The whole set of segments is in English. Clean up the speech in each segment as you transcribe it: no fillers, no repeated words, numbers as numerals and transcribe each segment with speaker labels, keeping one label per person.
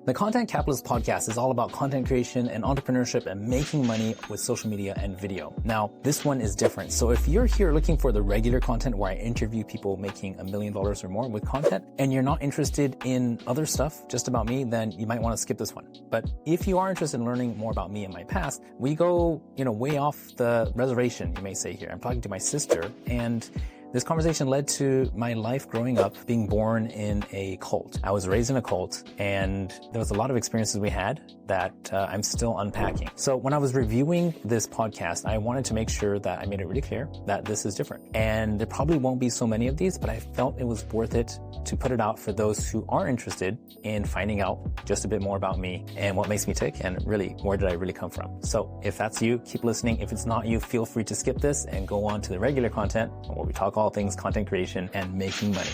Speaker 1: The Content Capitalist podcast is all about content creation and entrepreneurship and making money with social media and video. Now, this one is different. So if you're here looking for the regular content where I interview people making $1 million or more with content, and you're not interested in other stuff just about me, then you might want to skip this one. But if you are interested in learning more about me and my past, we go, way off the reservation, you may say here. I'm talking to my sister, and this conversation led to my life growing up being born in a cult. I was raised in a cult, and there was a lot of experiences we had that I'm still unpacking. So when I was reviewing this podcast, I wanted to make sure that I made it really clear that this is different. And there probably won't be so many of these, but I felt it was worth it to put it out for those who are interested in finding out just a bit more about me and what makes me tick and really, where did I really come from? So if that's you, keep listening. If it's not you, feel free to skip this and go on to the regular content where we talk all things content creation and making money.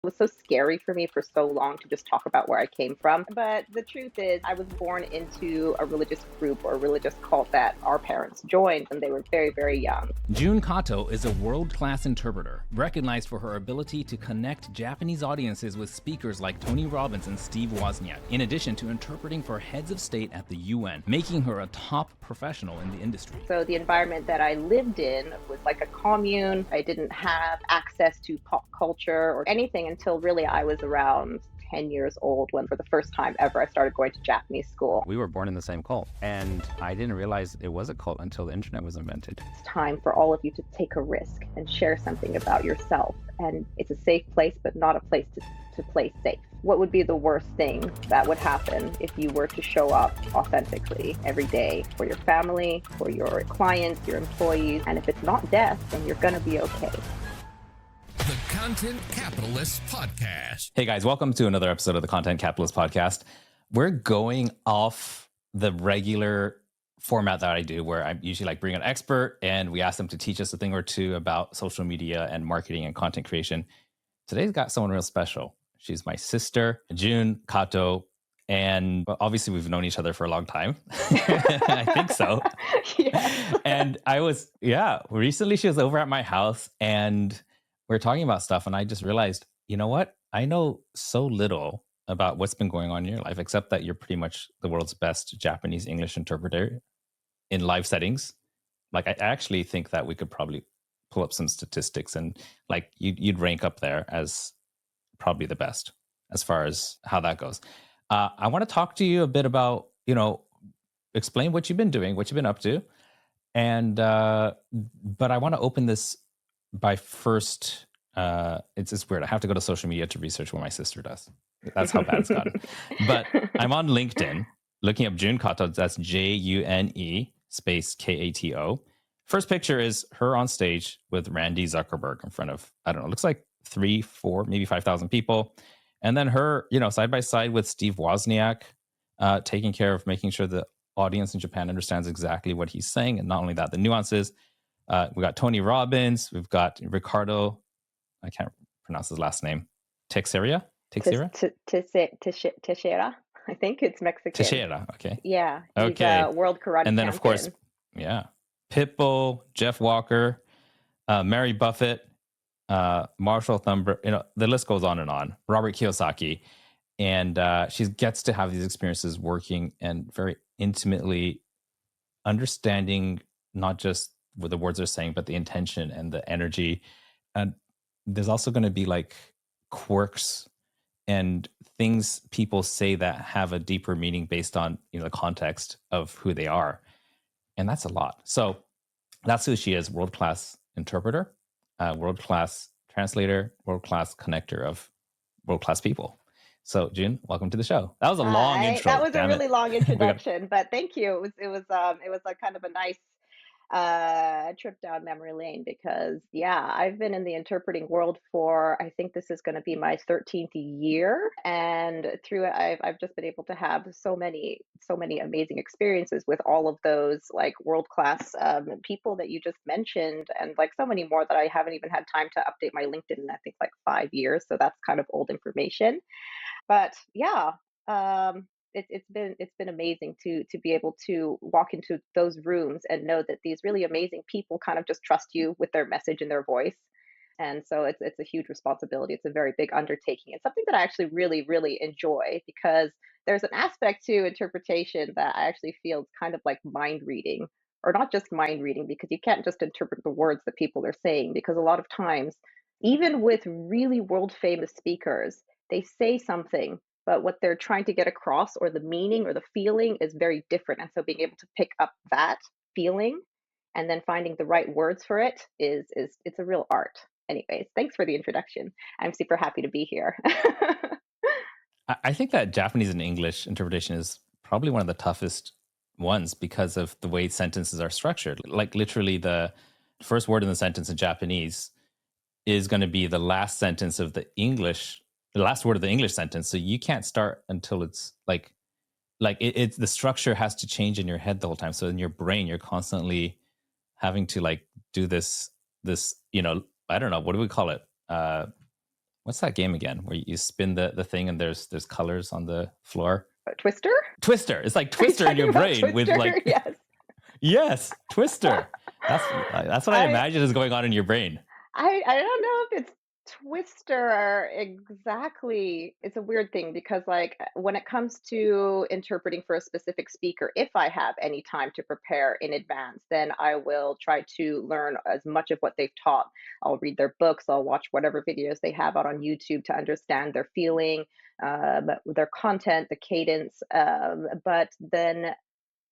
Speaker 2: It was so scary for me for so long to just talk about where I came from. But the truth is, I was born into a religious group or a religious cult that our parents joined when they were very, very young.
Speaker 3: Jun Kato is a world-class interpreter, recognized for her ability to connect Japanese audiences with speakers like Tony Robbins and Steve Wozniak, in addition to interpreting for heads of state at the UN, making her a top professional in the industry.
Speaker 2: So the environment that I lived in was like a commune. I didn't have access to pop culture or anything until really I was around 10 years old when for the first time ever I started going to Japanese school.
Speaker 3: We were born in the same cult, and I didn't realize it was a cult until the internet was invented.
Speaker 2: It's time for all of you to take a risk and share something about yourself. And it's a safe place, but not a place to play safe. What would be the worst thing that would happen if you were to show up authentically every day for your family, for your clients, your employees? And if it's not death, then you're going to be okay.
Speaker 4: The Content Capitalist Podcast.
Speaker 3: Hey guys, welcome to another episode of the Content Capitalist Podcast. We're going off the regular format that I do, where I usually bring an expert and we ask them to teach us a thing or two about social media and marketing and content creation. Today's got someone real special. She's my sister, Jun Kato, and obviously we've known each other for a long time. I think so.
Speaker 2: Yeah.
Speaker 3: And recently she was over at my house and we were talking about stuff, and I just realized, you know what? I know so little about what's been going on in your life, except that you're pretty much the world's best Japanese English interpreter in live settings. I actually think that we could probably pull up some statistics, and you'd rank up there as probably the best as far as how that goes. I want to talk to you a bit about, explain what you've been doing, what you've been up to, and but I want to open this by first, it's weird. I have to go to social media to research what my sister does. That's how bad it's gotten. But I'm on LinkedIn looking up Jun Kato. That's June space Kato. First picture is her on stage with Randy Zuckerberg in front of, I don't know, looks like 3, 4, maybe 5,000 people. And then her, side by side with Steve Wozniak, taking care of making sure the audience in Japan understands exactly what he's saying. And not only that, the nuances. We got Tony Robbins. We've got Ricardo. I can't pronounce his last name. Teixeira?
Speaker 2: Teixeira. I think it's Mexican.
Speaker 3: Teixeira. Okay.
Speaker 2: Yeah.
Speaker 3: Okay.
Speaker 2: He's a world karate
Speaker 3: And then,
Speaker 2: champion.
Speaker 3: of course, Pitbull, Jeff Walker, Mary Buffett, Marshall Thumber. The list goes on and on. Robert Kiyosaki. And she gets to have these experiences working and very intimately understanding not just what the words are saying, but the intention and the energy. And there's also going to be quirks and things people say that have a deeper meaning based on the context of who they are. And that's a lot. So that's who she is: world-class interpreter, world-class translator, world-class connector of world-class people. So Jun, welcome to the show. That was a long intro.
Speaker 2: That was a really long introduction, but thank you. It was like kind of a nice trip down memory lane because I've been in the interpreting world for, I think this is going to be my 13th year, and through it I've just been able to have so many amazing experiences with all of those world-class people that you just mentioned, and so many more that I haven't even had time to update my LinkedIn in I think 5 years, so that's kind of old information. But it's been amazing to be able to walk into those rooms and know that these really amazing people kind of just trust you with their message and their voice. And so it's a huge responsibility. It's a very big undertaking. It's something that I actually really, really enjoy because there's an aspect to interpretation that I actually feel is kind of like mind reading, or not just mind reading, because you can't just interpret the words that people are saying, because a lot of times, even with really world famous speakers, they say something, but what they're trying to get across, or the meaning or the feeling, is very different. And so being able to pick up that feeling and then finding the right words for it is it's a real art. Anyways, thanks for the introduction. I'm super happy to be here.
Speaker 3: I think that Japanese and English interpretation is probably one of the toughest ones because of the way sentences are structured. Like literally the first word in the sentence in Japanese is going to be the last sentence of the last word of the English sentence. So you can't start until it's it's the structure has to change in your head the whole time. So in your brain, you're constantly having to like do this, I don't know, what do we call it? What's that game again where you spin the thing and there's colors on the floor?
Speaker 2: Twister?
Speaker 3: Twister. It's like Twister in your brain
Speaker 2: Twister?
Speaker 3: with like
Speaker 2: Yes.
Speaker 3: Yes, Twister. That's what I imagine is going on in your brain.
Speaker 2: I don't know if it's Twister exactly. It's a weird thing because, like, when it comes to interpreting for a specific speaker, if I have any time to prepare in advance, then I will try to learn as much of what they've taught. I'll read their books, I'll watch whatever videos they have out on YouTube to understand their feeling, their content, the cadence. But then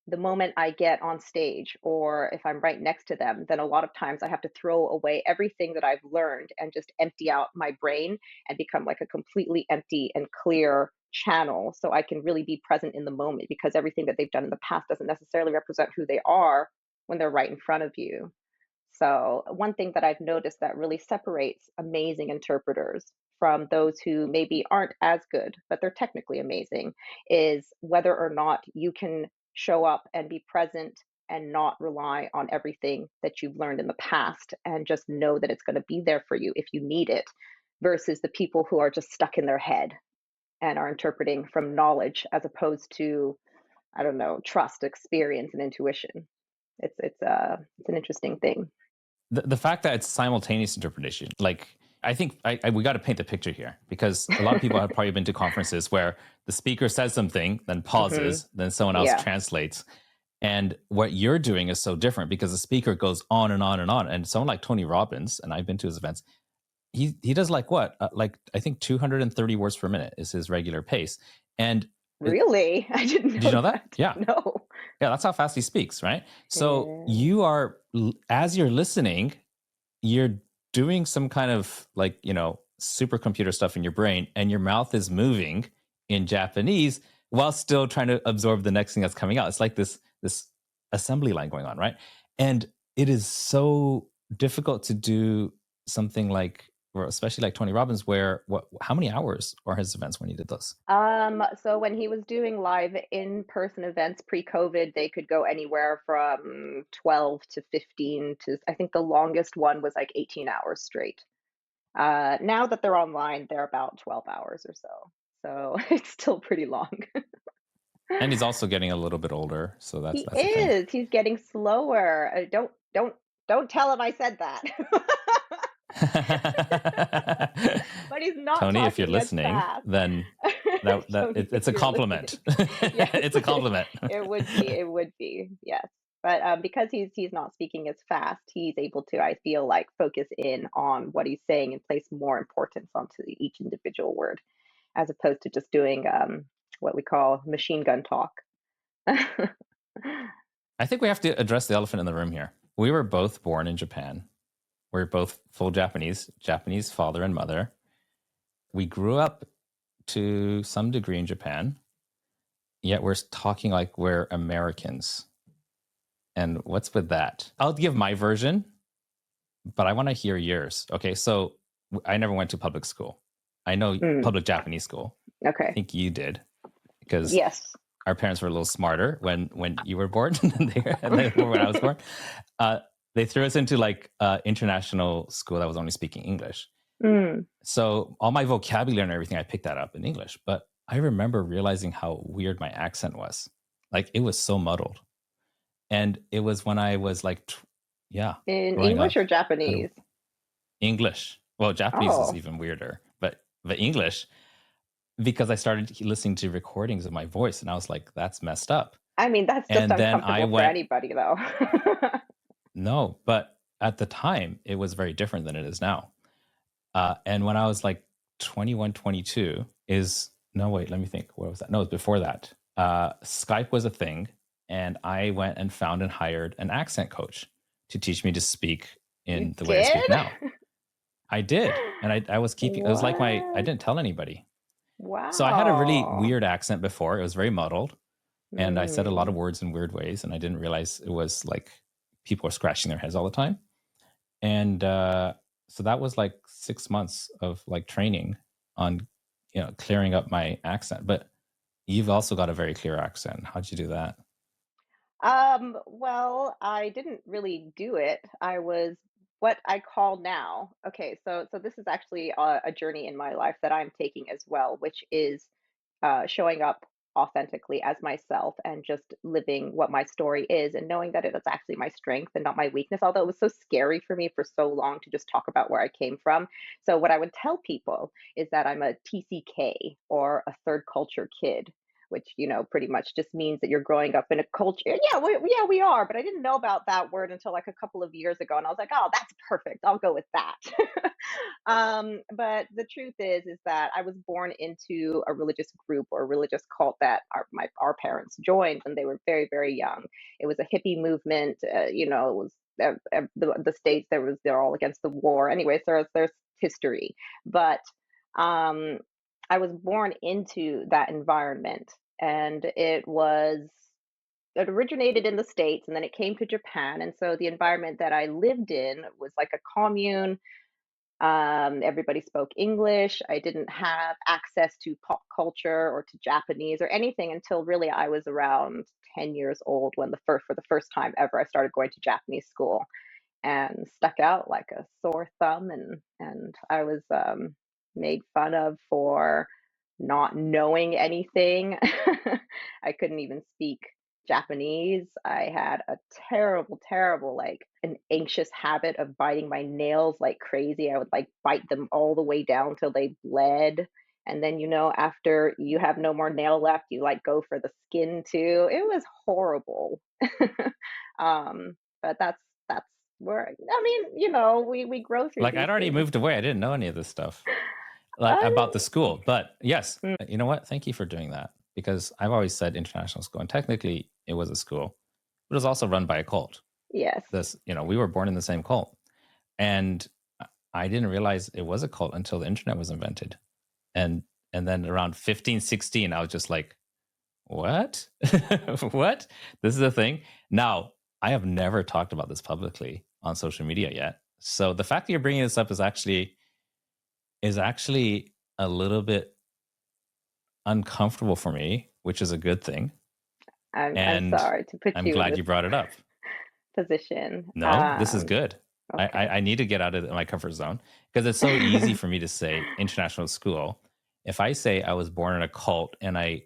Speaker 2: the moment I get on stage, or if I'm right next to them, then a lot of times I have to throw away everything that I've learned and just empty out my brain and become like a completely empty and clear channel so I can really be present in the moment, because everything that they've done in the past doesn't necessarily represent who they are when they're right in front of you. So, one thing that I've noticed that really separates amazing interpreters from those who maybe aren't as good, but they're technically amazing, is whether or not you can show up and be present and not rely on everything that you've learned in the past and just know that it's going to be there for you if you need it, versus the people who are just stuck in their head and are interpreting from knowledge as opposed to, I don't know, trust, experience, and intuition. It's an interesting thing.
Speaker 3: The fact that it's simultaneous interpretation, like I think we got to paint the picture here, because a lot of people have probably been to conferences where the speaker says something, then pauses, then someone else translates. And what you're doing is so different because the speaker goes on and on and on. And someone like Tony Robbins, and I've been to his events, he does like what? Like I think 230 words per minute is his regular pace. And
Speaker 2: really? I didn't know.
Speaker 3: Did you know that? Yeah.
Speaker 2: No.
Speaker 3: Yeah, that's how fast he speaks, right? So you are, as you're listening, you're doing some kind of like, supercomputer stuff in your brain, and your mouth is moving in Japanese while still trying to absorb the next thing that's coming out. It's like this assembly line going on, right? And it is so difficult to do something like, or especially like Tony Robbins, where how many hours are his events when he did those?
Speaker 2: So when he was doing live in-person events pre-COVID, they could go anywhere from 12 to 15 to, I think the longest one was like 18 hours straight. Now that they're online, they're about 12 hours or so. So it's still pretty long.
Speaker 3: And he's also getting a little bit older, so that's
Speaker 2: he is. He's getting slower. Don't tell him I said that. But he's not.
Speaker 3: Tony, if you're listening, then it's a compliment. It's a compliment.
Speaker 2: It would be, yes. But because he's not speaking as fast, he's able to, I feel like, focus in on what he's saying and place more importance onto each individual word, as opposed to just doing what we call machine gun talk.
Speaker 3: I think we have to address the elephant in the room here. We were both born in Japan. We're both full Japanese father and mother. We grew up to some degree in Japan, yet we're talking like we're Americans. And what's with that? I'll give my version, but I want to hear yours. Okay, so I never went to public school. I know public Japanese school.
Speaker 2: Okay.
Speaker 3: I think you did, because
Speaker 2: yes,
Speaker 3: our parents were a little smarter when you were born than they were when I was born. They threw us into like international school that was only speaking English. So all my vocabulary and everything, I picked that up in English. But I remember realizing how weird my accent was. Like it was so muddled. And it was when I was like,
Speaker 2: in English or Japanese?
Speaker 3: English. Well, Japanese is
Speaker 2: Oh,
Speaker 3: even weirder, but English, because I started listening to recordings of my voice and I was like, that's messed up.
Speaker 2: I mean, that's just
Speaker 3: And then I
Speaker 2: uncomfortable for
Speaker 3: went,
Speaker 2: anybody, though.
Speaker 3: no, but at the time it was very different than it is now. And when I was like 21, 22 is, no, wait, let me think. What was that? No, it was before that. Skype was a thing. And I went and found and hired an accent coach to teach me to speak
Speaker 2: You
Speaker 3: in the way I speak
Speaker 2: did?
Speaker 3: now. I did. And I was keeping, it was like I
Speaker 2: What?
Speaker 3: didn't tell anybody. So I had a really
Speaker 2: Wow.
Speaker 3: weird accent before. It was very muddled. And I said a lot
Speaker 2: Mm.
Speaker 3: of words in weird ways. And I didn't realize it was like people were scratching their heads all the time. And so that was like 6 months of like training on, clearing up my accent. But you've also got a very clear accent. How'd you do that?
Speaker 2: Well, I didn't really do it. I was what I call now. Okay, so this is actually a journey in my life that I'm taking as well, which is showing up authentically as myself and just living what my story is and knowing that it is actually my strength and not my weakness. Although it was so scary for me for so long to just talk about where I came from. So what I would tell people is that I'm a TCK or a third culture kid, which pretty much just means that you're growing up in a culture. Yeah, we are, but I didn't know about that word until like a couple of years ago, and I was like, oh, that's perfect. I'll go with that. But the truth is that I was born into a religious group or a religious cult that our parents joined when they were very very young. It was a hippie movement. It was the states they're all against the war. Anyways, there's history, but um, I was born into that environment, and it originated in the States and then it came to Japan. And so the environment that I lived in was like a commune. Everybody spoke English. I didn't have access to pop culture or to Japanese or anything until really I was around 10 years old when for the first time ever I started going to Japanese school and stuck out like a sore thumb, and I was made fun of for not knowing anything. I couldn't even speak Japanese. I had a terrible, like an anxious habit of biting my nails like crazy. I would like bite them all the way down till they bled. And then, after you have no more nail left, you like go for the skin too. It was horrible. But that's where, I mean, we grow through
Speaker 3: Like
Speaker 2: these
Speaker 3: I'd already
Speaker 2: things.
Speaker 3: moved away. I didn't know any of this stuff, like
Speaker 2: Um,
Speaker 3: about the school. But yes,
Speaker 2: mm,
Speaker 3: you know what? Thank you for doing that, because I've always said international school, and technically it was a school, but it was also run by a cult.
Speaker 2: yes.
Speaker 3: We were born in the same cult, and I didn't realize it was a cult until the internet was invented. And then around 15, 16, I was just like, what? What? This is a thing? Now, I have never talked about this publicly on social media yet. So the fact that you're bringing this up is actually a little bit uncomfortable for me, which is a good thing.
Speaker 2: I'm
Speaker 3: And
Speaker 2: sorry to put
Speaker 3: I'm
Speaker 2: you in
Speaker 3: glad
Speaker 2: this
Speaker 3: you brought it up.
Speaker 2: position.
Speaker 3: No, this is good. I,
Speaker 2: Okay.
Speaker 3: I need to get out of my comfort zone, because it's so easy for me to say international school. If I say I was born in a cult and I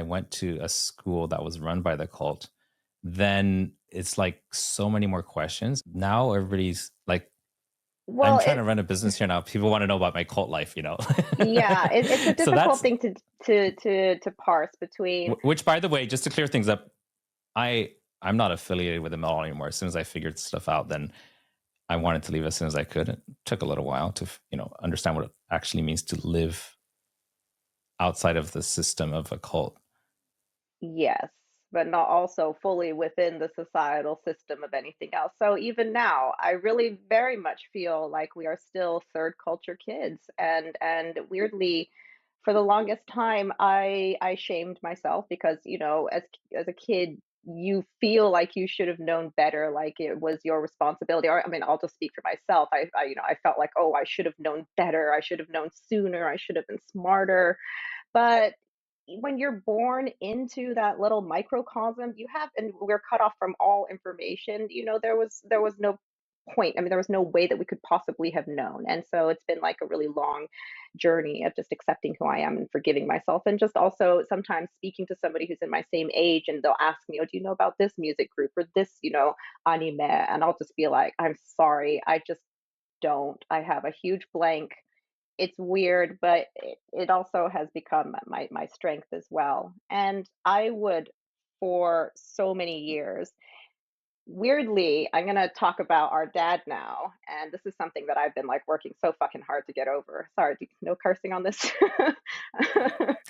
Speaker 3: went to a school that was run by the cult, then it's like so many more questions. Now everybody's like, I'm
Speaker 2: Well,
Speaker 3: trying to run a business here now. People want to know about my cult life,
Speaker 2: yeah, it's a
Speaker 3: So
Speaker 2: difficult thing to parse between.
Speaker 3: which, by the way, just to clear things up, I'm not affiliated with them all anymore. As soon as I figured stuff out, then I wanted to leave as soon as I could. It took a little while to, understand what it actually means to live outside of the system of a cult.
Speaker 2: Yes, but not also fully within the societal system of anything else. So even now, I really very much feel like we are still third culture kids, and weirdly, for the longest time, I shamed myself because as a kid. You feel like you should have known better, like it was your responsibility. Or I mean, I'll just speak for myself. I felt like, oh, I should have known better. I should have known sooner. I should have been smarter. But when you're born into that little microcosm, and we're cut off from all information, there was no point. I mean, there was no way that we could possibly have known. And so it's been like a really long journey of just accepting who I am and forgiving myself. And just also sometimes speaking to somebody who's in my same age and they'll ask me, oh, do you know about this music group or this, anime? And I'll just be like, I'm sorry, I just don't. I have a huge blank. It's weird, but it also has become my strength as well. And I would, for so many years, weirdly, I'm gonna talk about our dad now, and this is something that I've been like working so fucking hard to get over. Sorry, no cursing on this.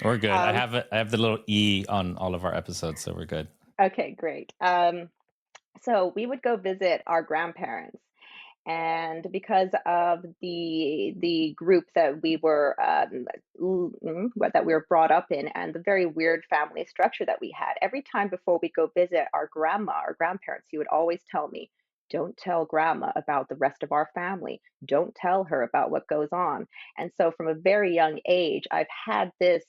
Speaker 3: We're good.
Speaker 2: um,
Speaker 3: I have the little E on all of our episodes, so we're good.
Speaker 2: okay, great. So we would go visit our grandparents, and because of the group that we were that we were brought up in, and the very weird family structure that we had, every time before we go visit our grandma, our grandparents, he would always tell me, don't tell grandma about the rest of our family, don't tell her about what goes on. And so from a very young age, I've had this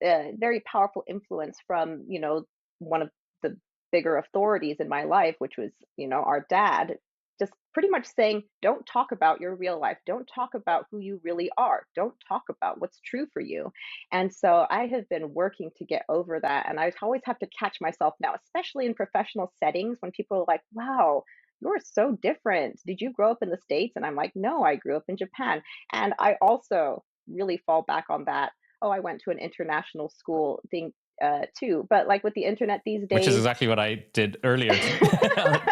Speaker 2: very powerful influence from, one of the bigger authorities in my life, which was, our dad, just pretty much saying, don't talk about your real life. Don't talk about who you really are. Don't talk about what's true for you. And so I have been working to get over that. And I always have to catch myself now, especially in professional settings when people are like, wow, you're so different. Did you grow up in the States? And I'm like, no, I grew up in Japan. And I also really fall back on that. Oh, I went to an international school thing too. But like with the internet these
Speaker 3: Which is
Speaker 2: days,
Speaker 3: exactly what I did earlier,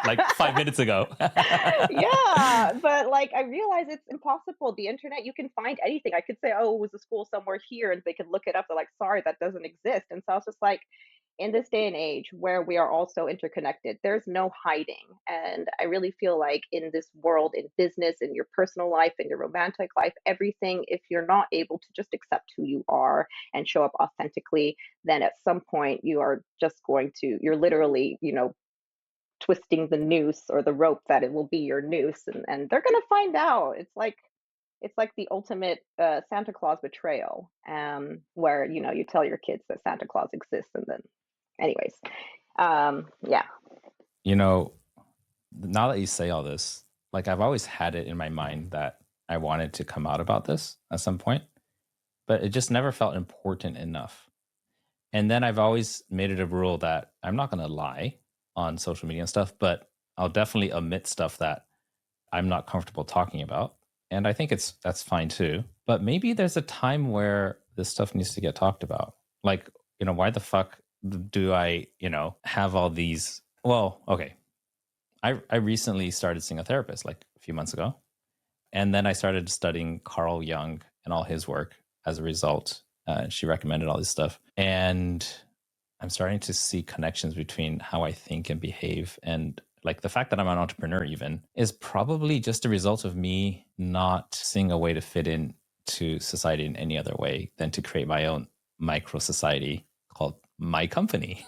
Speaker 3: like 5 minutes ago.
Speaker 2: yeah, but like I realize it's impossible. The internet, you can find anything. I could say, oh, it was a school somewhere here, and they could look it up. They're like, sorry, that doesn't exist. And so I was just like, in this day and age where we are all so interconnected, there's no hiding. And I really feel like in this world, in business, in your personal life, in your romantic life, everything, if you're not able to just accept who you are and show up authentically, then at some point you are just going to, you're literally, twisting the noose or the rope that it will be your noose, and they're going to find out. It's like the ultimate Santa Claus betrayal, where you tell your kids that Santa Claus exists, and then anyways, yeah.
Speaker 3: Now that you say all this, like I've always had it in my mind that I wanted to come out about this at some point, but it just never felt important enough. And then I've always made it a rule that I'm not going to lie on social media and stuff, but I'll definitely omit stuff that I'm not comfortable talking about. And I think that's fine too. But maybe there's a time where this stuff needs to get talked about. Like, why the fuck do I, have all these? Well, okay. I recently started seeing a therapist like a few months ago. And then I started studying Carl Jung and all his work as a result. She recommended all this stuff. And I'm starting to see connections between how I think and behave. And like the fact that I'm an entrepreneur even is probably just a result of me not seeing a way to fit in to society in any other way than to create my own micro society called my company.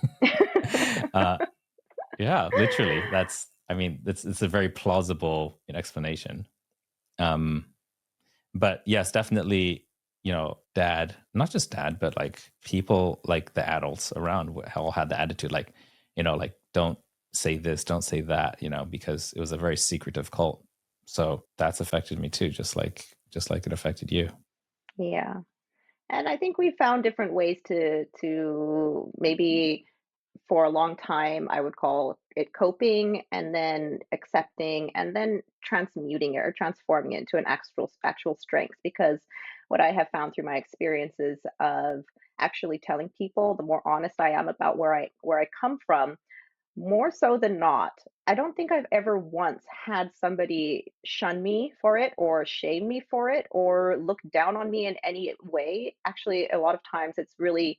Speaker 3: Yeah, literally. It's a very plausible explanation. But yes, definitely, dad, not just dad, but like people, like the adults around all had the attitude, like, like don't say this, don't say that, because it was a very secretive cult. So that's affected me too, just like it affected you.
Speaker 2: Yeah. And I think we found different ways to maybe, for a long time, I would call it coping, and then accepting, and then transmuting it or transforming it into an actual strength. Because what I have found through my experiences of actually telling people, the more honest I am about where I come from, more so than not, I don't think I've ever once had somebody shun me for it or shame me for it or look down on me in any way. Actually, a lot of times it's really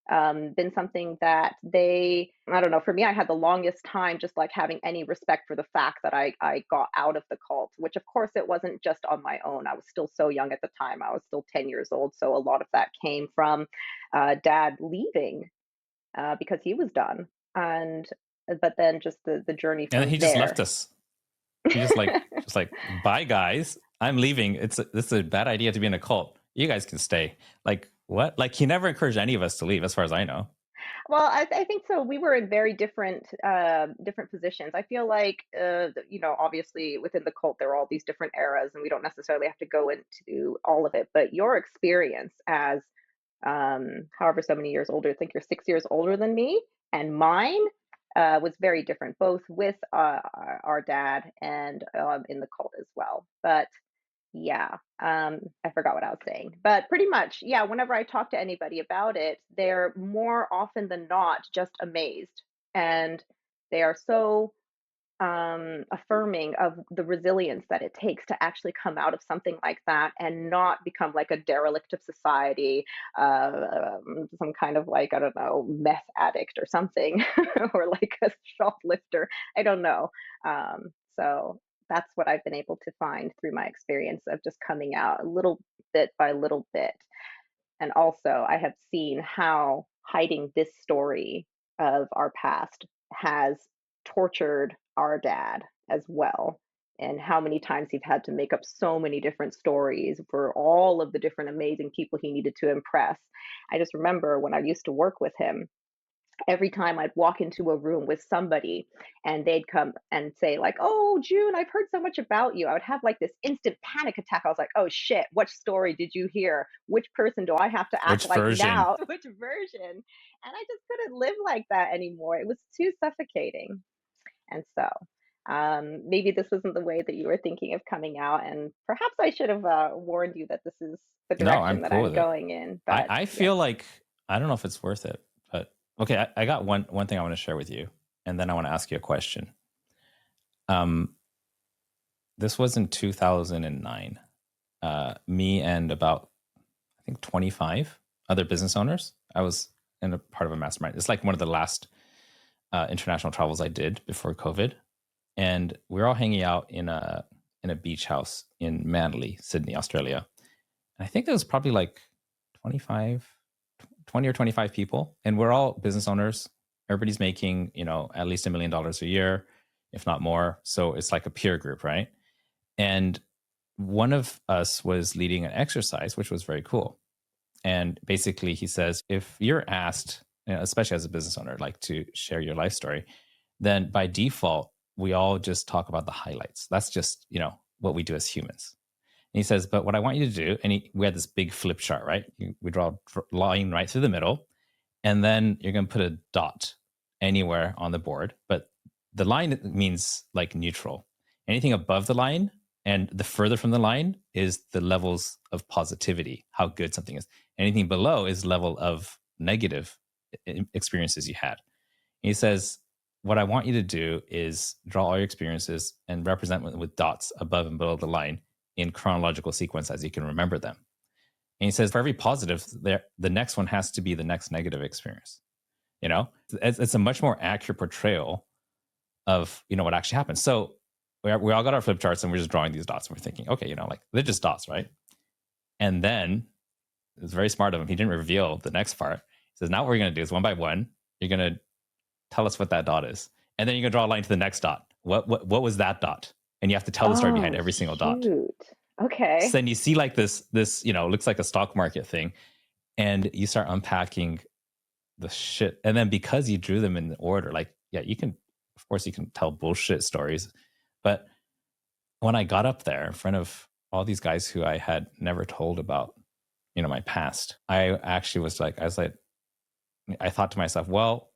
Speaker 2: been something that I don't know, for me, I had the longest time just like having any respect for the fact that I got out of the cult, which of course it wasn't just on my own. I was still so young at the time. I was still 10 years old. So a lot of that came from dad leaving because he was done. And but then just the journey
Speaker 3: And then
Speaker 2: from
Speaker 3: he just left
Speaker 2: there.
Speaker 3: us. He just like, bye guys, I'm leaving. This is a bad idea to be in a cult. You guys can stay. Like what? Like he never encouraged any of us to leave, as far as I know.
Speaker 2: Well, I think so. We were in very different positions. I feel like obviously within the cult there are all these different eras, and we don't necessarily have to go into all of it. But your experience as however so many years older, I think you're 6 years older than me, and mine. was very different, both with our dad and in the cult as well. But yeah, I forgot what I was saying. But pretty much, yeah, whenever I talk to anybody about it, they're more often than not just amazed. And they are so affirming of the resilience that it takes to actually come out of something like that and not become like a derelict of society, some kind of like, I don't know, meth addict or something, or like a shoplifter. I don't know. So that's what I've been able to find through my experience of just coming out a little bit by little bit. And also, I have seen how hiding this story of our past has tortured our dad as well. And how many times he's had to make up so many different stories for all of the different amazing people he needed to impress. I just remember when I used to work with him, every time I'd walk into a room with somebody and they'd come and say like, "Oh, June, I've heard so much about you." I would have like this instant panic attack. I was like, "Oh shit, what story did you hear? Which person do I have to act
Speaker 3: Which
Speaker 2: like
Speaker 3: version?
Speaker 2: now? Which version?" And I just couldn't live like that anymore. It was too suffocating. And so, maybe this wasn't the way that you were thinking of coming out, and perhaps I should have warned you that this is the
Speaker 3: No, I'm
Speaker 2: direction that
Speaker 3: cool
Speaker 2: I'm
Speaker 3: with it.
Speaker 2: going in.
Speaker 3: I,
Speaker 2: But
Speaker 3: I
Speaker 2: yeah.
Speaker 3: feel like I don't know if it's worth it, but okay, I got one thing I want to share with you, and then I want to ask you a question. Um, this was in 2009. Me and about I think 25 other business owners. I was in a part of a mastermind. It's like one of the last international travels I did before COVID, and we were all hanging out in a beach house in Manly, Sydney, Australia. And I think there was probably like 25, 20 or 25 people, and we're all business owners. Everybody's making, at least $1 million a year, if not more. So it's like a peer group, right? And one of us was leading an exercise, which was very cool. And basically, he says, if you're asked, especially as a business owner, like to share your life story, then by default, we all just talk about the highlights. That's just, what we do as humans. And he says, but what I want you to do, and we had this big flip chart, right? We draw a line right through the middle, and then you're going to put a dot anywhere on the board. But the line means like neutral. Anything above the line and the further from the line is the levels of positivity, how good something is. Anything below is level of negative experiences you had. And he says, what I want you to do is draw all your experiences and represent with dots above and below the line in chronological sequence as you can remember them. And he says, for every positive, the next one has to be the next negative experience. It's a much more accurate portrayal of, what actually happened. So we all got our flip charts and we're just drawing these dots and we're thinking, okay, like they're just dots, right? And then it was very smart of him. He didn't reveal the next part. He says, now what we're going to do is one by one, you're going to tell us what that dot is. And then you're going to draw a line to the next dot. What was that dot? And you have to tell the story behind
Speaker 2: Oh,
Speaker 3: every single dot.
Speaker 2: shoot. Okay.
Speaker 3: So then you see like this, looks like a stock market thing. And you start unpacking the shit. And then because you drew them in order, like, yeah, of course you can tell bullshit stories. But when I got up there in front of all these guys who I had never told about, my past, I actually was like, I thought to myself, well,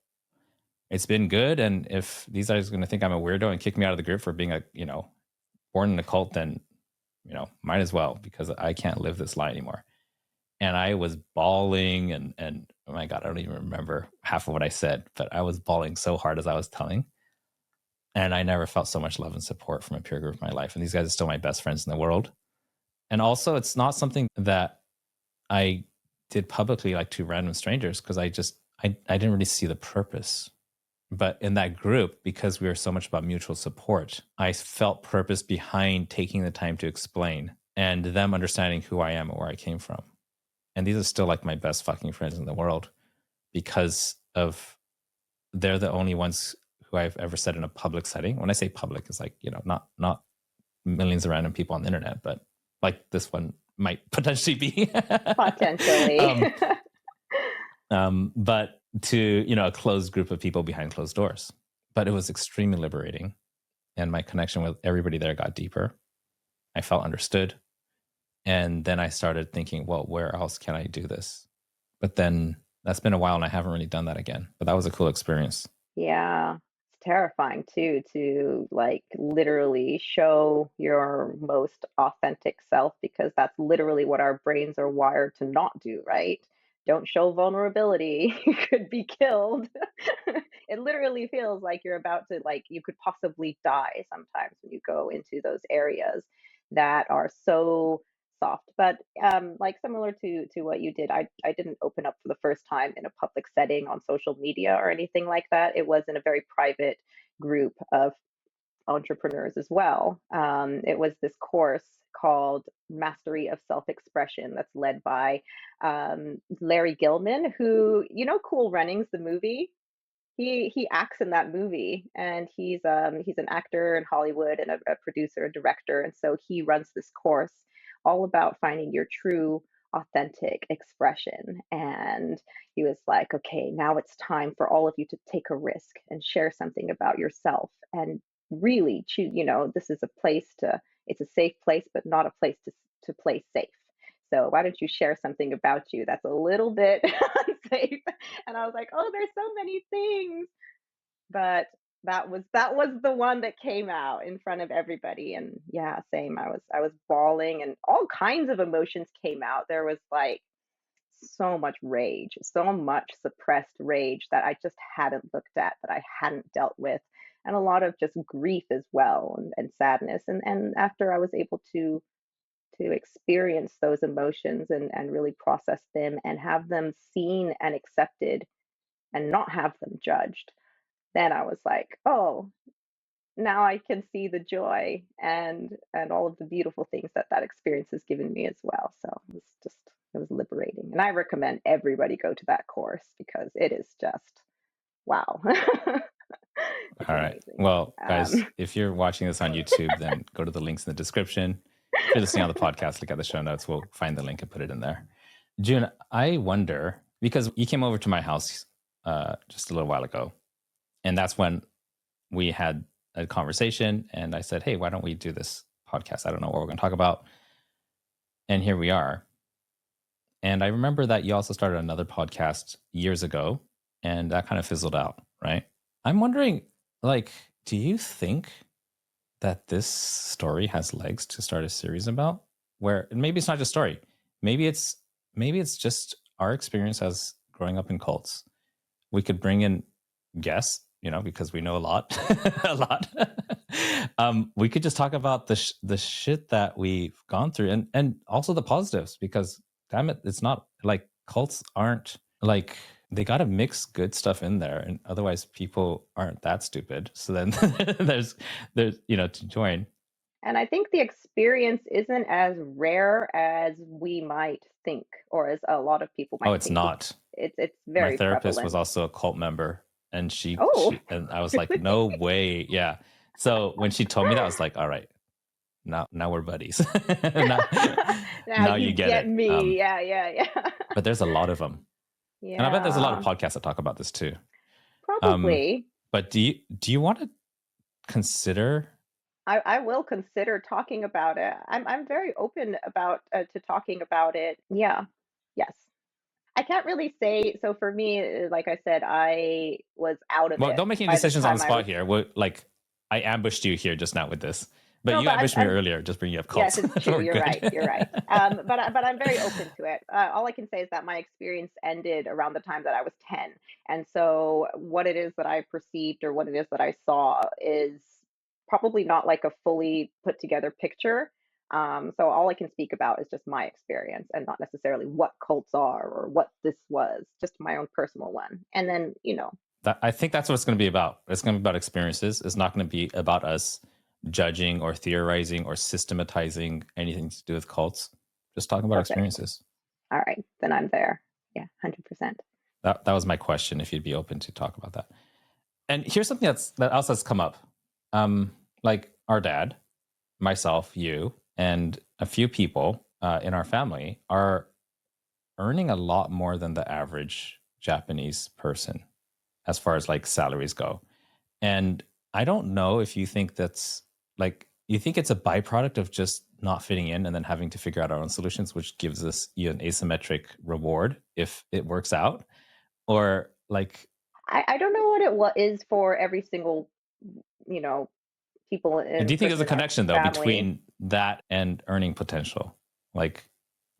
Speaker 3: it's been good. And if these guys are going to think I'm a weirdo and kick me out of the group for being born in a cult, then, might as well, because I can't live this lie anymore. And I was bawling and oh my God, I don't even remember half of what I said, but I was bawling so hard as I was telling. And I never felt so much love and support from a peer group in my life. And these guys are still my best friends in the world. And also, it's not something that I did publicly, like to random strangers, because I didn't really see the purpose. But in that group, because we were so much about mutual support, I felt purpose behind taking the time to explain and them understanding who I am and where I came from. And these are still like my best fucking friends in the world because they're the only ones who I've ever said in a public setting. When I say public, it's like, not millions of random people on the internet, but like this one might potentially be.
Speaker 2: Potentially.
Speaker 3: But to, a closed group of people behind closed doors. But it was extremely liberating. And my connection with everybody there got deeper. I felt understood. And then I started thinking, well, where else can I do this? But then that's been a while and I haven't really done that again. But that was a cool experience.
Speaker 2: Yeah. It's terrifying too to like literally show your most authentic self because that's literally what our brains are wired to not do, right? Don't show vulnerability. You could be killed. It literally feels like you're about to like you could possibly die sometimes when you go into those areas that are so soft. But like similar to what you did, I didn't open up for the first time in a public setting on social media or anything like that. It was in a very private group of entrepreneurs as well. It was this course called Mastery of Self Expression that's led by Larry Gilman, who, you know, Cool Runnings, the movie? He acts in that movie, and he's an actor in Hollywood and a producer, a director, and so he runs this course all about finding your true authentic expression. And he was like, okay, now it's time for all of you to take a risk and share something about yourself and really choose, you know, this is a place to it's a safe place, but not a place to play safe. So why don't you share something about you that's a little bit unsafe? And I was like, oh, there's so many things. But that was the one that came out in front of everybody. And yeah, same. I was bawling and all kinds of emotions came out. There was like so much rage, so much suppressed rage that I just hadn't looked at, that I hadn't dealt with, and a lot of just grief as well and sadness. And after I was able to experience those emotions and really process them and have them seen and accepted and not have them judged, then I was like, oh, now I can see the joy and all of the beautiful things that that experience has given me as well. So it was liberating, and I recommend everybody go to that course because it is just wow. It's
Speaker 3: All right.
Speaker 2: amazing.
Speaker 3: Well, guys, if you're watching this on YouTube, then go to the links in the description. If you're listening on the podcast, look at the show notes. We'll find the link and put it in there. June, I wonder, because you came over to my house just a little while ago, and that's when we had a conversation, and I said, hey, why don't we do this podcast? I don't know what we're going to talk about. And here we are. And I remember that you also started another podcast years ago, and that kind of fizzled out, right? I'm wondering, like, do you think that this story has legs to start a series about? Where maybe it's not just story, maybe it's just our experience as growing up in cults. We could bring in guests, you know, because we know a lot, a lot. We could just talk about the shit that we've gone through, and also the positives, because damn it, it's not like cults aren't like, they got to mix good stuff in there, and otherwise people aren't that stupid. So then there's you know, to join.
Speaker 2: And I think the experience isn't as rare as we might think, or as a lot of people
Speaker 3: Oh,
Speaker 2: might
Speaker 3: it's
Speaker 2: think.
Speaker 3: not.
Speaker 2: It's
Speaker 3: My
Speaker 2: very
Speaker 3: therapist was
Speaker 2: prevalent.
Speaker 3: also a cult member, and
Speaker 2: Oh,
Speaker 3: she and I was like, no way. Yeah. So when she told me that, I was like, all right, now we're buddies. now,
Speaker 2: now
Speaker 3: now
Speaker 2: you
Speaker 3: you get
Speaker 2: get
Speaker 3: it.
Speaker 2: me. Yeah, yeah, yeah.
Speaker 3: But there's a lot of them. And I bet there's a lot of
Speaker 2: Yeah,
Speaker 3: podcasts that talk about this too.
Speaker 2: probably.
Speaker 3: But do you want to consider?
Speaker 2: I will consider talking about it. I'm very open about to talking about it. Yeah. Yes. I can't really say. So for me, like I said, I was out of
Speaker 3: Well,
Speaker 2: it
Speaker 3: don't make any
Speaker 2: by the
Speaker 3: decisions on the
Speaker 2: time I
Speaker 3: spot
Speaker 2: was.
Speaker 3: here. Like, I ambushed you here just now with this, but
Speaker 2: No,
Speaker 3: you
Speaker 2: but
Speaker 3: ambushed me
Speaker 2: I'm
Speaker 3: earlier. Just bringing up
Speaker 2: yes,
Speaker 3: cults.
Speaker 2: it's true.
Speaker 3: We're
Speaker 2: You're
Speaker 3: good.
Speaker 2: right. You're right. But I'm very open to it. All I can say is that my experience ended around the time that I was 10, and so what it is that I perceived or what it is that I saw is probably not like a fully put together picture. So all I can speak about is just my experience and not necessarily what cults are or what this was. Just my own personal one. And then
Speaker 3: I think that's what it's going to be about. It's going to be about experiences. It's not going to be about us judging or theorizing or systematizing anything to do with cults. Just talking about
Speaker 2: perfect.
Speaker 3: experiences.
Speaker 2: All right, then I'm there. Yeah, 100%.
Speaker 3: That was my question. If you'd be open to talk about that. And here's something that else has come up. Like our dad, myself, you, and a few people in our family are earning a lot more than the average Japanese person as far as like salaries go. And I don't know if you think that's like, you think it's a byproduct of just not fitting in and then having to figure out our own solutions, which gives us an asymmetric reward if it works out, or like,
Speaker 2: I don't know what is for every single, you know, people
Speaker 3: And do
Speaker 2: in
Speaker 3: you think there's
Speaker 2: person
Speaker 3: a
Speaker 2: in our
Speaker 3: connection though
Speaker 2: family.
Speaker 3: between that and earning potential? Like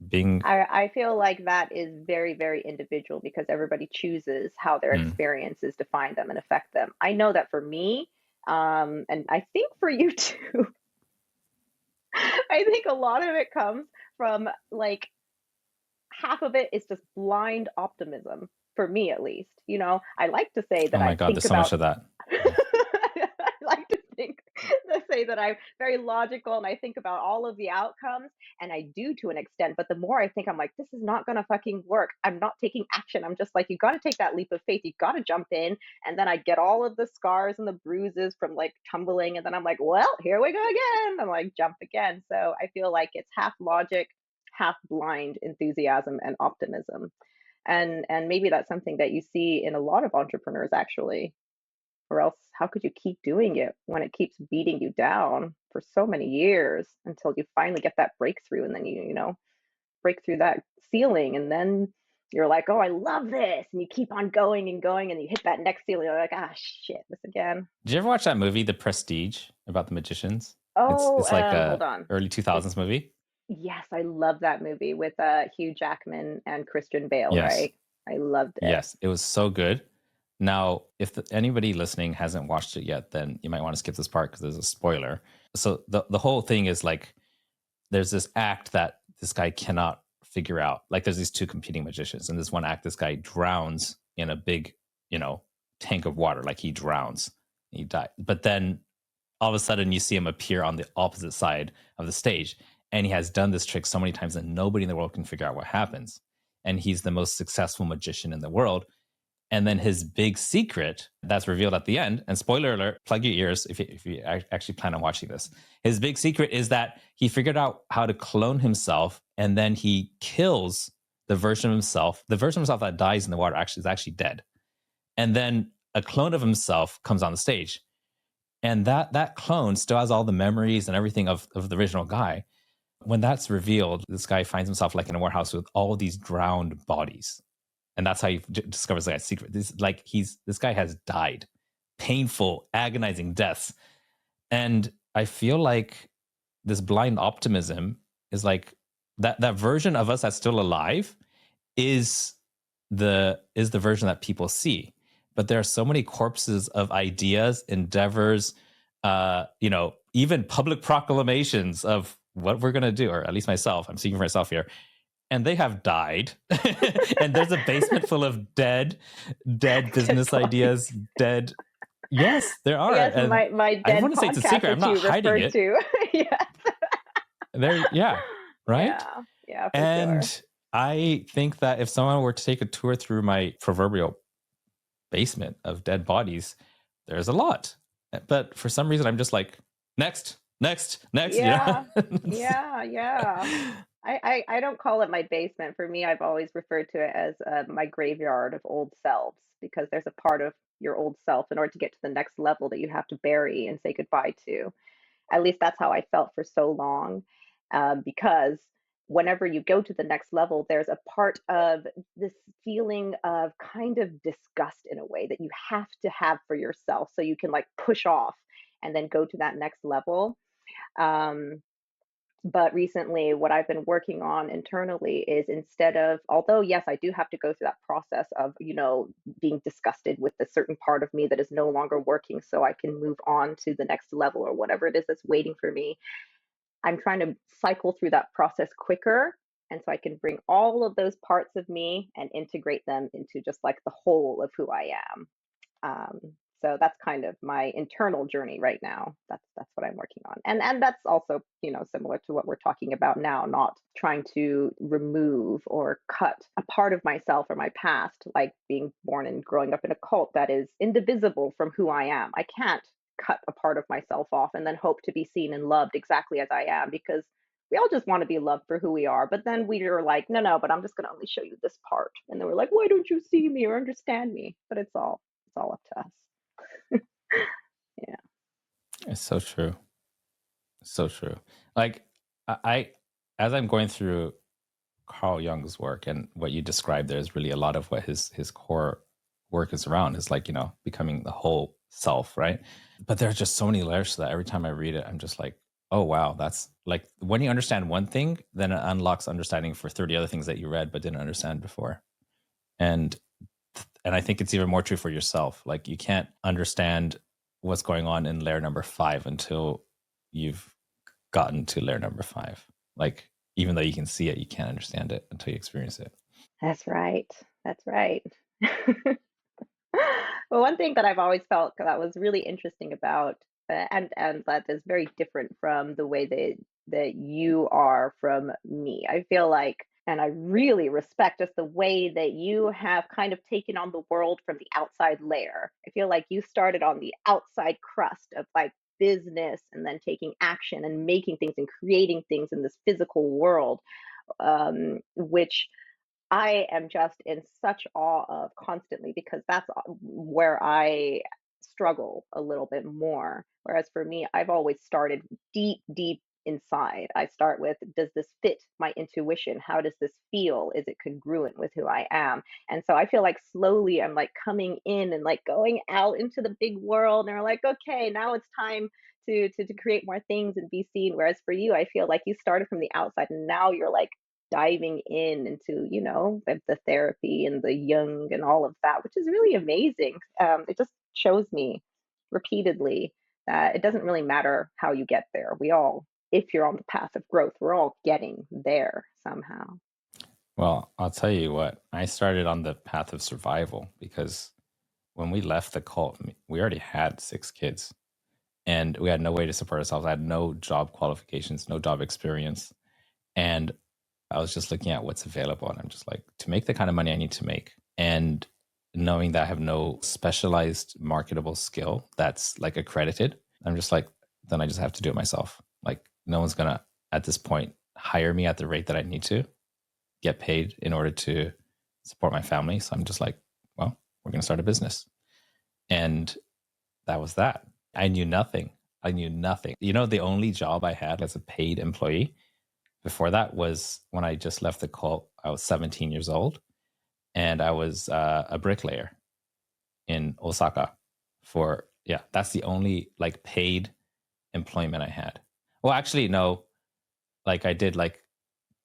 Speaker 3: being
Speaker 2: I feel like that is very, very individual because everybody chooses how their
Speaker 3: mm,
Speaker 2: experiences define them and affect them. I know that for me, and I think for you too, I think a lot of it comes from like half of it is just blind optimism, for me at least. You know, I like to say that
Speaker 3: oh my
Speaker 2: I
Speaker 3: God,
Speaker 2: think
Speaker 3: there's so much
Speaker 2: about
Speaker 3: of that.
Speaker 2: I like to think to say that I'm very logical and I think about all of the outcomes, and I do to an extent, but the more I think, I'm like, this is not gonna fucking work. I'm not taking action. I'm just like, you gotta take that leap of faith. You gotta jump in. And then I get all of the scars and the bruises from like tumbling, and then I'm like, well, here we go again. I'm like, jump again. So I feel like it's half logic, half blind enthusiasm and optimism. And maybe that's something that you see in a lot of entrepreneurs actually, or else how could you keep doing it when it keeps beating you down for so many years until you finally get that breakthrough, and then you break through that ceiling, and then you're like, oh, I love this, and you keep on going and going, and you hit that next ceiling, you're like, ah, shit, this again.
Speaker 3: Did you ever watch that movie, The Prestige, about the magicians?
Speaker 2: Oh,
Speaker 3: It's like
Speaker 2: hold
Speaker 3: a
Speaker 2: on.
Speaker 3: early
Speaker 2: With
Speaker 3: 2000s movie.
Speaker 2: Yes, I love that movie with Hugh Jackman and Christian Bale,
Speaker 3: Yes.
Speaker 2: right? I loved it.
Speaker 3: Yes, it was so good. Now, if anybody listening hasn't watched it yet, then you might want to skip this part because there's a spoiler. So the whole thing is like there's this act that this guy cannot figure out. Like there's these two competing magicians, and this one act, this guy drowns in a big, tank of water. Like he drowns, he died. But then all of a sudden, you see him appear on the opposite side of the stage, and he has done this trick so many times that nobody in the world can figure out what happens. And he's the most successful magician in the world. And then his big secret that's revealed at the end, and spoiler alert, plug your ears if you actually plan on watching this. His big secret is that he figured out how to clone himself, and then he kills the version of himself. The version of himself that dies in the water is actually dead. And then a clone of himself comes on the stage. And that clone still has all the memories and everything of the original guy. When that's revealed, this guy finds himself like in a warehouse with all these drowned bodies. And that's how he discovers that secret. This guy has died, painful, agonizing deaths. And I feel like this blind optimism is like that version of us that's still alive is the version that people see. But there are so many corpses of ideas, endeavors, even public proclamations of what we're going to do, or at least myself, I'm speaking for myself here, and they have died. And there's a basement full of dead business ideas, dead. Yes, there are.
Speaker 2: Yes,
Speaker 3: And
Speaker 2: my
Speaker 3: I
Speaker 2: dead
Speaker 3: want to say it's a
Speaker 2: podcast
Speaker 3: secret. I'm
Speaker 2: that
Speaker 3: not
Speaker 2: you
Speaker 3: hiding
Speaker 2: referred
Speaker 3: it.
Speaker 2: to. Yes.
Speaker 3: There, yeah, right.
Speaker 2: Yeah, yeah, for sure.
Speaker 3: And I think that if someone were to take a tour through my proverbial basement of dead bodies, there's a lot. But for some reason, I'm just like, next.
Speaker 2: Yeah, yeah, yeah. I don't call it my basement. For me, I've always referred to it as my graveyard of old selves, because there's a part of your old self in order to get to the next level that you have to bury and say goodbye to. At least that's how I felt for so long. Because whenever you go to the next level, there's a part of this feeling of kind of disgust in a way that you have to have for yourself so you can like push off and then go to that next level. Um, but recently, what I've been working on internally is, instead of, although, yes, I do have to go through that process of, being disgusted with the certain part of me that is no longer working so I can move on to the next level or whatever it is that's waiting for me. I'm trying to cycle through that process quicker. And so I can bring all of those parts of me and integrate them into just like the whole of who I am. Um, so that's kind of my internal journey right now. That's what I'm working on, and that's also similar to what we're talking about now. Not trying to remove or cut a part of myself or my past, like being born and growing up in a cult that is indivisible from who I am. I can't cut a part of myself off and then hope to be seen and loved exactly as I am, because we all just want to be loved for who we are. But then we are like, no, but I'm just going to only show you this part. And then we're like, why don't you see me or understand me? But it's all up to us. Yeah.
Speaker 3: It's so true. So true. Like I as I'm going through Carl Jung's work, and what you described there is really a lot of what his core work is around, is like, becoming the whole self, right? But there's just so many layers to that. Every time I read it, I'm just like, oh wow, that's like when you understand one thing, then it unlocks understanding for 30 other things that you read but didn't understand before. And I think it's even more true for yourself. Like you can't understand what's going on in layer number 5 until you've gotten to layer number 5. Like even though you can see it, you can't understand it until you experience it.
Speaker 2: That's right. That's right. Well, one thing that I've always felt that was really interesting about, and that is very different from the way that you are from me. I feel like, and I really respect just the way that you have kind of taken on the world from the outside layer. I feel like you started on the outside crust of like business and then taking action and making things and creating things in this physical world, which I am just in such awe of constantly because that's where I struggle a little bit more. Whereas for me, I've always started deep, deep inside. I start with, does this fit my intuition? How does this feel? Is it congruent with who I am? And so I feel like slowly I'm like coming in and like going out into the big world and we're like, okay, now it's time to create more things and be seen. Whereas for you, I feel like you started from the outside and now you're like diving in into the therapy and the Jung and all of that, which is really amazing. It just shows me repeatedly that it doesn't really matter how you get there. We all, if you're on the path of growth, we're all getting there somehow.
Speaker 3: Well, I'll tell you what, I started on the path of survival because when we left the cult, we already had 6 kids and we had no way to support ourselves. I had no job qualifications, no job experience. And I was just looking at what's available and I'm just like, to make the kind of money I need to make and knowing that I have no specialized marketable skill that's like accredited, I'm just like, then I just have to do it myself. Like no one's going to, at this point, hire me at the rate that I need to get paid in order to support my family. So I'm just like, well, we're going to start a business. And that was that. I knew nothing. The only job I had as a paid employee before that was when I just left the cult. I was 17 years old and I was a bricklayer in Osaka that's the only like paid employment I had. Well, actually, no, like I did like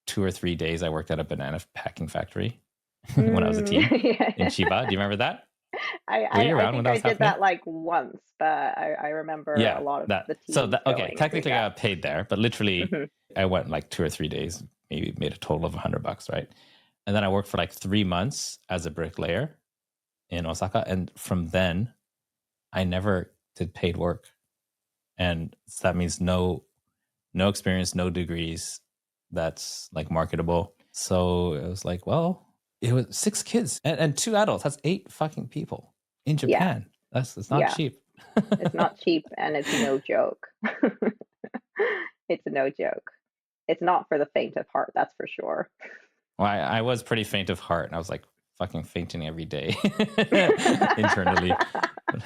Speaker 3: 2 or 3 days. I worked at a banana packing factory when I was a teen in Chiba. Do you remember that? Were you around
Speaker 2: I
Speaker 3: when
Speaker 2: think
Speaker 3: that
Speaker 2: I
Speaker 3: was
Speaker 2: did
Speaker 3: happening?
Speaker 2: that like once, but I remember a
Speaker 3: Yeah,
Speaker 2: lot of
Speaker 3: that.
Speaker 2: the
Speaker 3: So
Speaker 2: teams
Speaker 3: okay,
Speaker 2: going through
Speaker 3: technically I
Speaker 2: that.
Speaker 3: got paid there, but literally
Speaker 2: Hmm.
Speaker 3: I went like 2 or 3 days, maybe made a total of $100, right? And then I worked for like 3 months as a bricklayer in Osaka. And from then I never did paid work. And so that means no experience, no degrees that's like marketable. So it was like, well, it was 6 kids and 2 adults. That's 8 fucking people in
Speaker 2: Yeah,
Speaker 3: Japan. It's not
Speaker 2: yeah.
Speaker 3: cheap.
Speaker 2: It's not cheap and it's no joke. It's no joke. It's not for the faint of heart, that's for sure.
Speaker 3: Well, I was pretty faint of heart and I was like fucking fainting every day internally. But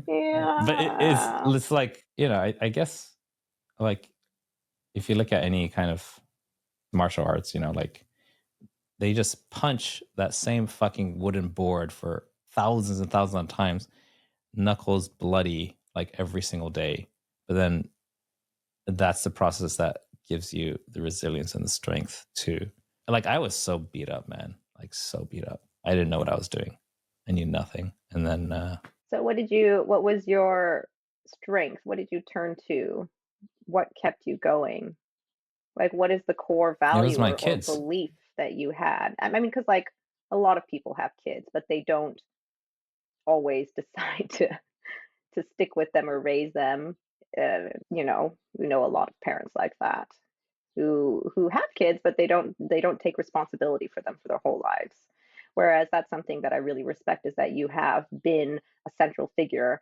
Speaker 2: Yeah.
Speaker 3: it's like, I guess like if you look at any kind of martial arts, like they just punch that same fucking wooden board for thousands and thousands of times, knuckles bloody like every single day. But then that's the process that gives you the resilience and the strength to, like, I was so beat up, man, like so beat up. I didn't know what I was doing. I knew nothing. And then
Speaker 2: So what was your strength? What did you turn to? What kept you going? Like, what is the core
Speaker 3: it was
Speaker 2: value
Speaker 3: my
Speaker 2: or
Speaker 3: kids.
Speaker 2: belief that you had? I mean, because like a lot of people have kids, but they don't always decide to stick with them or raise them. We know a lot of parents like that who have kids, but they don't take responsibility for them for their whole lives. Whereas that's something that I really respect is that you have been a central figure.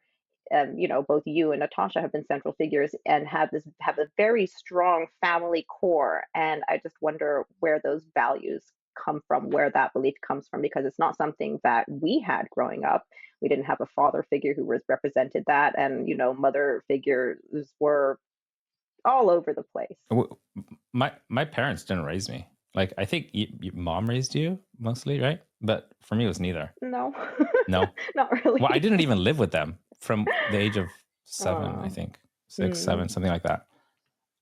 Speaker 2: Both you and Natasha have been central figures and have a very strong family core. And I just wonder where those values come from, where that belief comes from, because it's not something that we had growing up. We didn't have a father figure who was represented that, and mother figures were all over the place.
Speaker 3: My parents didn't raise me. Like I think your mom raised you mostly, right? But for me, it was neither.
Speaker 2: No,
Speaker 3: No.
Speaker 2: not really.
Speaker 3: Well, I didn't even live with them from the age of 7, I
Speaker 2: Oh.
Speaker 3: think. 6, 7, something like that.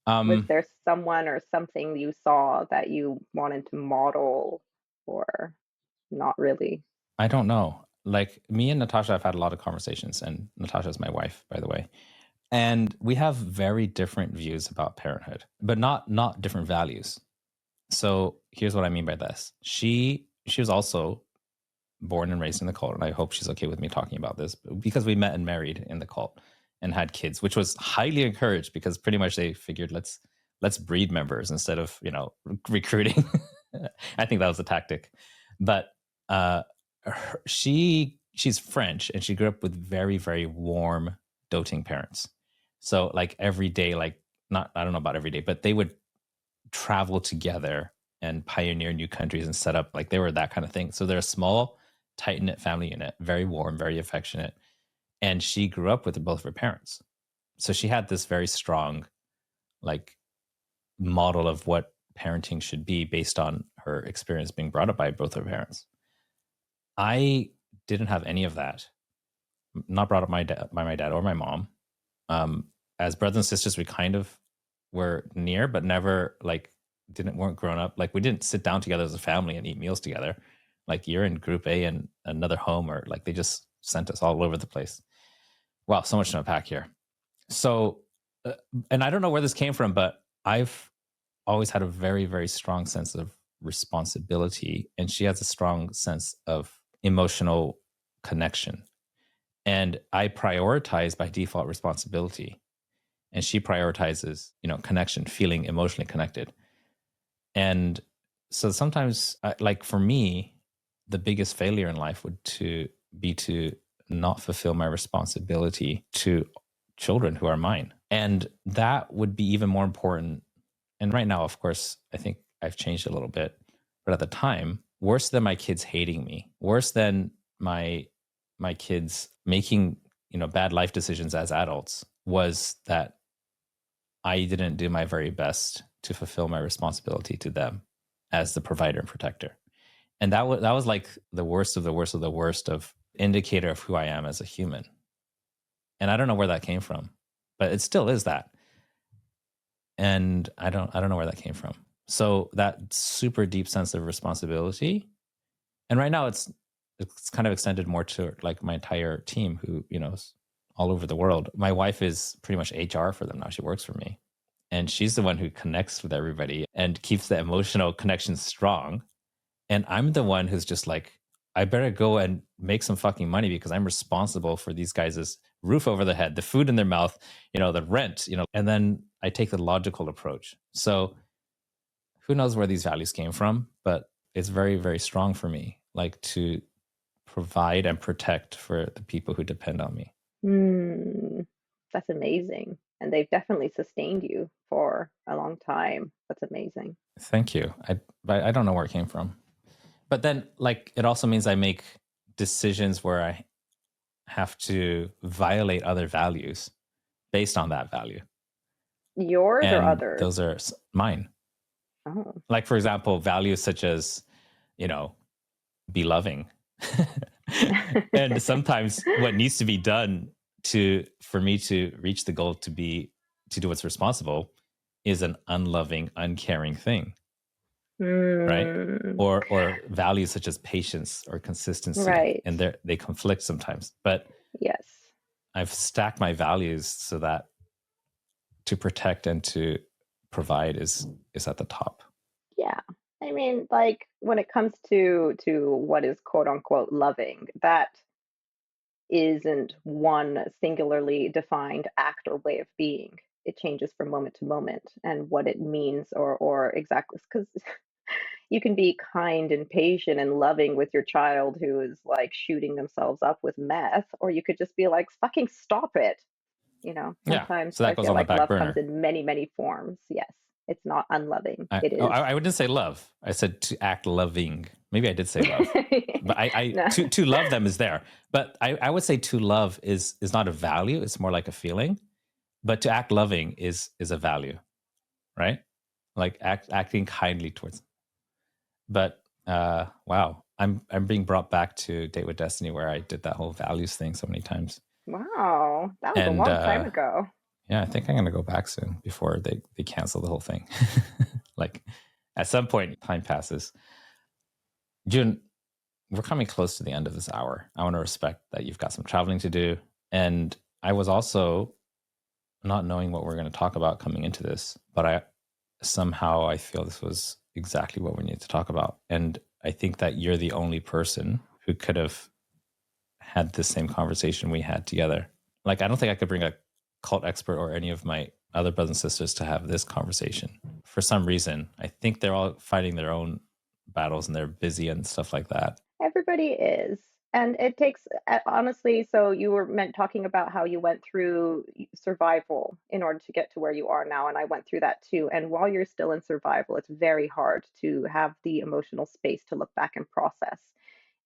Speaker 2: Was there someone or something you saw that you wanted to model, or not really?
Speaker 3: I don't know. Like me and Natasha have had a lot of conversations, and Natasha's my wife, by the way. And we have very different views about parenthood, but not different values. So here's what I mean by this. She was also born and raised in the cult, and I hope she's okay with me talking about this because we met and married in the cult and had kids, which was highly encouraged because pretty much they figured let's breed members instead of recruiting. I think that was the tactic, but she's French and she grew up with very, very warm, doting parents. So like every day, like not I don't know about every day, but they would travel together and pioneer new countries and set up, like they were that kind of thing. So they're a small, tight-knit family unit, very warm, very affectionate. And she grew up with both of her parents. So she had this very strong like model of what parenting should be based on her experience being brought up by both of her parents. I didn't have any of that. Not brought up by my dad or my mom. As brothers and sisters, we kind of were near, but never like weren't grown up. Like we didn't sit down together as a family and eat meals together. Like you're in group A and another home, or like they just sent us all over the place. Wow, so much to unpack here. So, and I don't know where this came from, but I've always had a very, very strong sense of responsibility, and she has a strong sense of emotional connection. And I prioritize by default responsibility, and she prioritizes, connection, feeling emotionally connected. And so sometimes, like for me, the biggest failure in life would be to not fulfill my responsibility to children who are mine. And that would be even more important. And right now, of course, I think I've changed a little bit. But at the time, worse than my kids hating me, worse than my kids making, bad life decisions as adults, was that I didn't do my very best to fulfill my responsibility to them as the provider and protector. And that was like the worst of the worst of the worst of indicator of who I am as a human. And I don't know where that came from, but it still is that. And I don't know where that came from. So that super deep sense of responsibility. And right now it's kind of extended more to like my entire team who, is all over the world. My wife is pretty much HR for them now. She works for me. And she's the one who connects with everybody and keeps the emotional connection strong. And I'm the one who's just like, I better go and make some fucking money because I'm responsible for these guys' roof over their head, the food in their mouth, the rent, and then I take the logical approach. So who knows where these values came from, but it's very, very strong for me, like to provide and protect for the people who depend on me.
Speaker 2: That's amazing. And they've definitely sustained you for a long time. That's amazing.
Speaker 3: Thank you. I don't know where it came from. But then, like, it also means I make decisions where I have to violate other values based on that value.
Speaker 2: Yours
Speaker 3: and
Speaker 2: or others?
Speaker 3: Those are mine.
Speaker 2: Oh.
Speaker 3: Like, for example, values such as, be loving. And sometimes what needs to be done for me to reach the goal to do what's responsible is an unloving, uncaring thing. Right? Or values such as patience or consistency.
Speaker 2: Right.
Speaker 3: And they conflict sometimes. But
Speaker 2: yes,
Speaker 3: I've stacked my values so that to protect and to provide is at the top.
Speaker 2: Yeah. I mean, like when it comes to what is quote unquote loving, that isn't one singularly defined act or way of being. It changes from moment to moment, and what it means or exactly, because you can be kind and patient and loving with your child who is like shooting themselves up with meth, or you could just be like, fucking stop it. Sometimes
Speaker 3: so that
Speaker 2: I
Speaker 3: goes
Speaker 2: feel
Speaker 3: on the
Speaker 2: like
Speaker 3: back
Speaker 2: love
Speaker 3: burner.
Speaker 2: comes in many, many forms. Yes. It's not unloving. It is.
Speaker 3: I wouldn't say love. I said to act loving. Maybe I did say love. But
Speaker 2: No.
Speaker 3: to love them is there. But I would say to love is not a value. It's more like a feeling. But to act loving is a value, right? Like acting kindly towards. But wow, I'm being brought back to Date with Destiny, where I did that whole values thing so many times.
Speaker 2: Wow, that was a
Speaker 3: And
Speaker 2: long time ago.
Speaker 3: yeah, I think I'm gonna go back soon before they cancel the whole thing. Like at some point, time passes. June, we're coming close to the end of this hour. I want to respect that you've got some traveling to do, and I was also not knowing what we're going to talk about coming into this, but I feel this was exactly what we need to talk about. And I think that you're the only person who could have had the same conversation we had together. Like, I don't think I could bring a cult expert or any of my other brothers and sisters to have this conversation. For some reason, I think they're all fighting their own battles and they're busy and stuff like that.
Speaker 2: Everybody is. And it takes, honestly, so you were talking about how you went through survival in order to get to where you are now. And I went through that too. And while you're still in survival, it's very hard to have the emotional space to look back and process.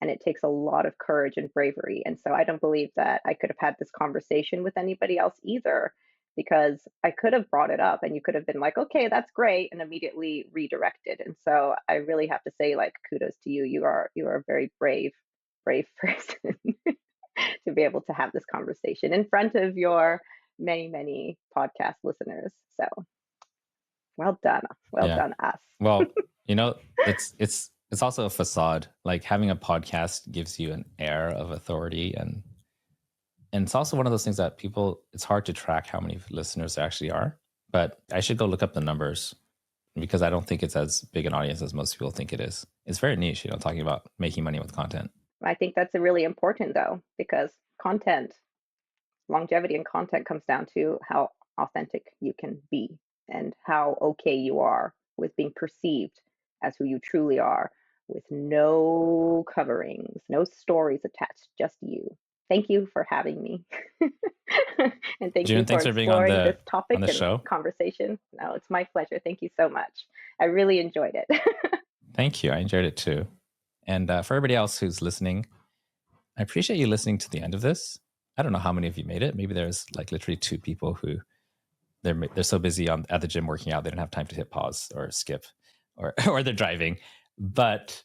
Speaker 2: And it takes a lot of courage and bravery. And so I don't believe that I could have had this conversation with anybody else either, because I could have brought it up and you could have been like, okay, that's great, and immediately redirected. And so I really have to say, like, kudos to you. You are a very brave person to be able to have this conversation in front of your many podcast listeners. So well done. Well done, us.
Speaker 3: Well, it's also a facade. Like, having a podcast gives you an air of authority, and it's also one of those things that it's hard to track how many listeners there actually are. But I should go look up the numbers, because I don't think it's as big an audience as most people think it is. It's very niche, talking about making money with content.
Speaker 2: I think that's really important, though, because longevity in content comes down to how authentic you can be and how okay you are with being perceived as who you truly are, with no coverings, no stories attached, just you. Thank you for having me. And thank
Speaker 3: June,
Speaker 2: you for
Speaker 3: thanks for being on
Speaker 2: this topic
Speaker 3: the show.
Speaker 2: Conversation. No, it's my pleasure. Thank you so much. I really enjoyed it.
Speaker 3: Thank you. I enjoyed it too. And for everybody else who's listening, I appreciate you listening to the end of this. I don't know how many of you made it. Maybe there's like literally 2 people who they're so busy at the gym working out, they don't have time to hit pause or skip, or or they're driving. But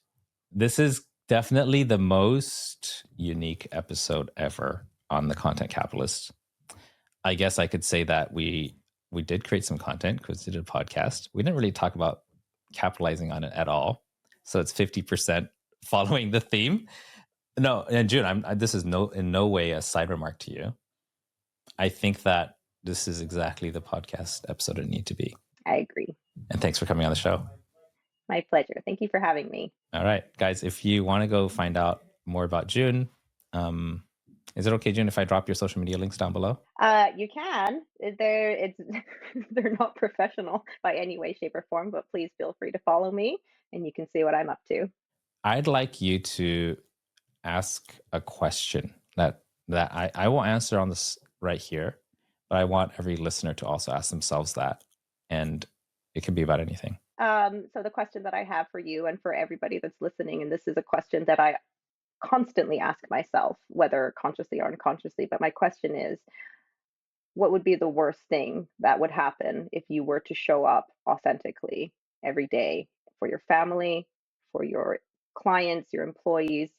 Speaker 3: this is definitely the most unique episode ever on the Content Capitalist. I guess I could say that we did create some content because we did a podcast. We didn't really talk about capitalizing on it at all. So it's 50% following the theme. No, and June, this is in no way a side remark to you. I think that this is exactly the podcast episode it need to be.
Speaker 2: I agree.
Speaker 3: And thanks for coming on the show.
Speaker 2: My pleasure. Thank you for having me.
Speaker 3: All right, guys, if you want to go find out more about June, is it okay, June, if I drop your social media links down below?
Speaker 2: You can. They're not professional by any way, shape, or form, but please feel free to follow me and you can see what I'm up to.
Speaker 3: I'd like you to ask a question that I will answer on this right here, but I want every listener to also ask themselves that, and it can be about anything.
Speaker 2: So the question that I have for you and for everybody that's listening, and this is a question that I constantly ask myself, whether consciously or unconsciously, but my question is, what would be the worst thing that would happen if you were to show up authentically every day for your family, for your clients, your employees,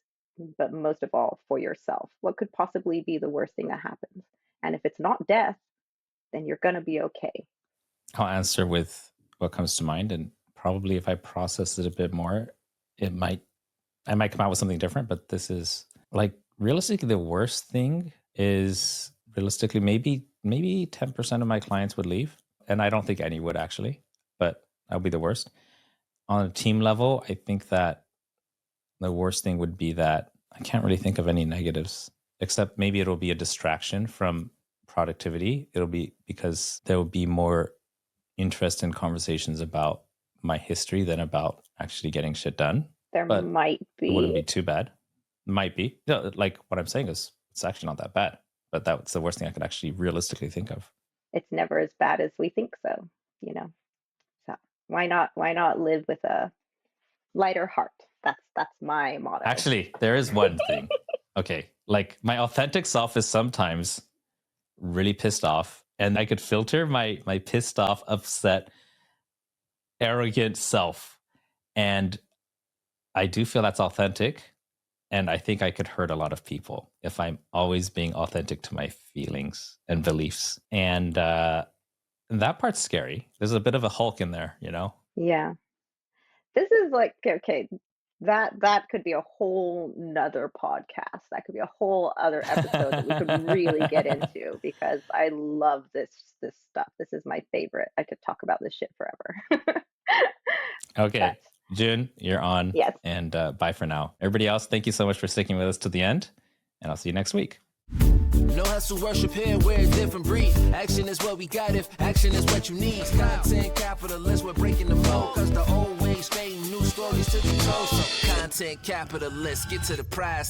Speaker 2: but most of all for yourself? What could possibly be the worst thing that happens? And if it's not death, then you're going to be okay.
Speaker 3: I'll answer with what comes to mind, and probably if I process it a bit more, I might come out with something different. But this is, like, realistically, the worst thing is realistically maybe 10% of my clients would leave, and I don't think any would actually, but that would be the worst. On a team level, I think that the worst thing would be that I can't really think of any negatives, except maybe it'll be a distraction from productivity. It'll be because there will be more interest in conversations about my history than about actually getting shit done.
Speaker 2: But might be.
Speaker 3: It wouldn't be too bad. Might be. No, like, what I'm saying is it's actually not that bad, but that's the worst thing I could actually realistically think of.
Speaker 2: It's never as bad as we think so, So why not live with a lighter heart? That's my motto.
Speaker 3: Actually, there is one thing. Okay, like, my authentic self is sometimes really pissed off, and I could filter my pissed off, upset, arrogant self, and I do feel that's authentic. And I think I could hurt a lot of people if I'm always being authentic to my feelings and beliefs. And that part's scary. There's a bit of a Hulk in there, you know?
Speaker 2: Yeah. This is like, okay, that could be a whole nother podcast. That could be a whole other episode that we could really get into because I love this stuff. This is my favorite. I could talk about this shit forever.
Speaker 3: Okay.
Speaker 2: But
Speaker 3: June, you're on.
Speaker 2: yes.
Speaker 3: And bye for now. Everybody else, thank you so much for sticking with us to the end. And I'll see you next week.
Speaker 5: No hustle worship here, we're a different breed. Action is what we got if action is what you need. Content capitalists, we're breaking the mold. Cause the old ways fade, new stories to be told. So content capitalists, get to the prize.